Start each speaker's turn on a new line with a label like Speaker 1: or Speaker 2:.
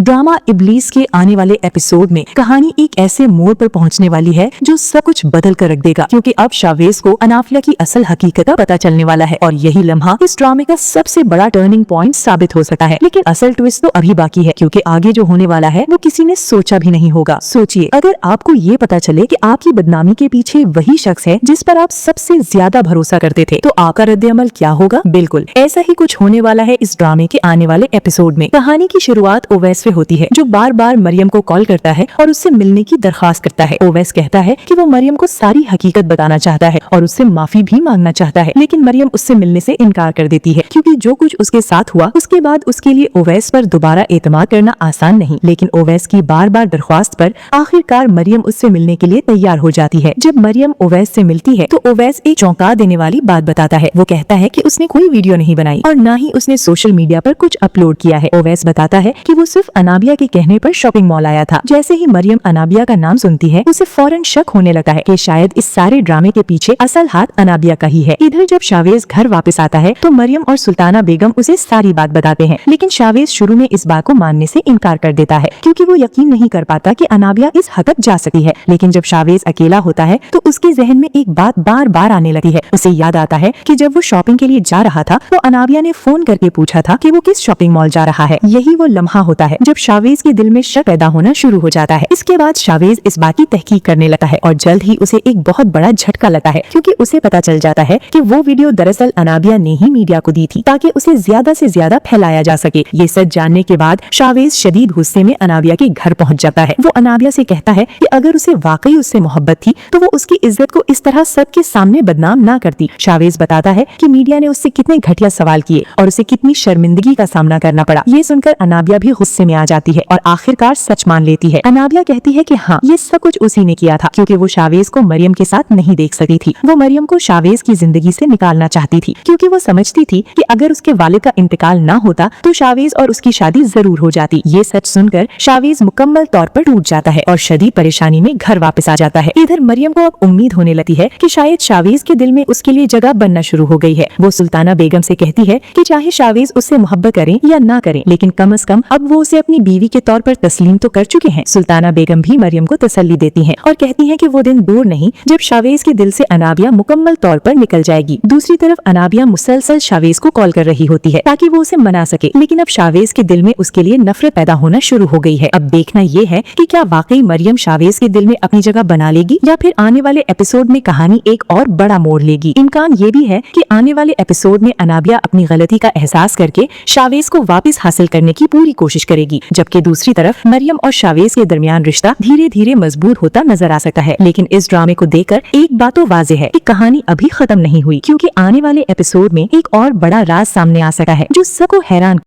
Speaker 1: Drama इब्लीस के आने वाले एपिसोड में कहानी एक ऐसे मोड़ पर पहुंचने वाली है जो सब कुछ बदल कर रख देगा, क्योंकि अब शावेज को अनाफिया की असल हकीकत का पता चलने वाला है और यही लम्हा इस ड्रामे का सबसे बड़ा टर्निंग पॉइंट साबित हो सकता है। लेकिन असल ट्विस्ट तो अभी बाकी है, क्योंकि आगे जो होने वाला है वो किसी ने सोचा भी नहीं होगा। सोचिए, अगर आपको ये पता चले कि आपकी बदनामी के पीछे वही शख्स है जिस पर आप सबसे ज्यादा भरोसा करते थे, तो आपका रद्द-ए-अमल क्या होगा? बिल्कुल ऐसा ही कुछ होने वाला है इस ड्रामे के आने वाले एपिसोड में। कहानी की शुरुआत ओवैस से होती है, जो बार बार मरियम को कॉल करता है और उससे मिलने की दरखास्त करता है। ओवैस कहता है कि वो मरियम को सारी हकीकत बताना चाहता है और उससे माफी भी मांगना चाहता है, लेकिन मरियम उससे मिलने से इनकार कर देती है, क्योंकि जो कुछ उसके साथ हुआ उसके बाद उसके लिए ओवैस पर दोबारा एतमाद करना आसान नहीं। लेकिन ओवैस की बार बार दरख्वास्त पर आखिरकार मरियम उससे मिलने के लिए तैयार हो जाती है। जब मरियम ओवैस से मिलती है तो ओवैस एक चौंका देने वाली बात बताता है। वो कहता है कि उसने कोई वीडियो नहीं बनाई और न ही उसने सोशल मीडिया पर कुछ अपलोड किया है। ओवैस बताता है कि वो सिर्फ अनाबिया के कहने पर शॉपिंग मॉल आया था। जैसे ही मरियम अनाबिया का नाम सुनती है, उसे फौरन शक होने लगता है कि शायद इस सारे ड्रामे के पीछे असल हाथ अनाबिया का ही है। इधर जब शावेज घर वापस आता है तो मरियम और सुल्ताना बेगम उसे सारी बात बताते हैं, लेकिन शावेज शुरू में इस बात को मानने से इनकार कर देता है, क्योंकि वो यकीन नहीं कर पाता कि अनाबिया इस हद तक जा सकी है। लेकिन जब शावेज अकेला होता है तो उसके जहन में एक बात बार बार आने लगती है। उसे याद आता है कि जब वो शॉपिंग के लिए जा रहा था तो अनाबिया ने फोन करके पूछा था कि वो किस शॉपिंग मॉल जा रहा है। यही वो लम्हा होता है जब शावेज के दिल में शक पैदा होना शुरू हो जाता है। इसके बाद शावेज इस बात की तहकीक करने लगता है और जल्द ही उसे एक बहुत बड़ा झटका लगता है, क्योंकि उसे पता चल जाता है कि वो वीडियो दरअसल अनाबिया ने ही मीडिया को दी थी ताकि उसे ज्यादा से ज्यादा फैलाया जा सके। ये सच जानने के बाद शावेज शदीद गुस्से में अनाबिया के घर पहुंच जाता है। वो अनाबिया से कहता है कि अगर उसे वाकई उससे मोहब्बत थी तो वो उसकी इज्जत को इस तरह सबके सामने बदनाम ना करती। शावेज बताता है कि मीडिया ने उससे कितने घटिया सवाल किए और उसे कितनी शर्मिंदगी का सामना करना पड़ा। ये सुनकर अनाबिया भी गुस्से में आ जाती है और आखिरकार सच मान लेती है। अनाबिया कहती है कि हाँ, ये सब कुछ उसी ने किया था, क्योंकि वो शावेज को मरियम के साथ नहीं देख सकती थी। वो मरियम को शावेज की जिंदगी से निकालना चाहती थी, क्योंकि वो समझती थी कि अगर उसके वालिद का इंतकाल ना होता तो शावेज और उसकी शादी जरूर हो जाती। ये सच सुनकर शावेज मुकम्मल तौर पर टूट जाता है और शदीद परेशानी में घर वापस आ जाता है। इधर मरियम को अब उम्मीद होने लगती है कि शायद शावेज के दिल में उसके लिए जगह बनना शुरू हो गई है। वो सुल्ताना बेगम से कहती है कि चाहे शावेज उससे मोहब्बत करें या ना करें, लेकिन कम से कम अब वो उसे अपनी बीवी के तौर पर तस्लीम तो कर चुके हैं। सुल्ताना बेगम भी मरियम को तसल्ली देती हैं और कहती हैं कि वो दिन दूर नहीं जब शावेज के दिल से अनाबिया मुकम्मल तौर पर निकल जाएगी। दूसरी तरफ अनाबिया मुसलसल शावेज को कॉल कर रही होती है ताकि वो उसे मना सके, लेकिन अब शावेज के दिल में उसके लिए नफरत पैदा होना शुरू हो गई है। अब देखना ये है कि क्या वाकई मरियम शावेज के दिल में अपनी जगह बना लेगी या फिर आने वाले एपिसोड में कहानी एक और बड़ा मोड़ लेगी। इम्कान ये भी है कि आने वाले एपिसोड में अनाबिया अपनी गलती का एहसास करके शावेज को वापस हासिल करने की पूरी कोशिश करेगी, जबकि दूसरी तरफ मरियम और शावेज के दरमियान रिश्ता धीरे धीरे मजबूत होता नजर आ सकता है। लेकिन इस ड्रामे को देखकर एक बात तो वाज़ेह है कि कहानी अभी खत्म नहीं हुई, क्योंकि आने वाले एपिसोड में एक और बड़ा राज सामने आ सकता है जो सबको हैरान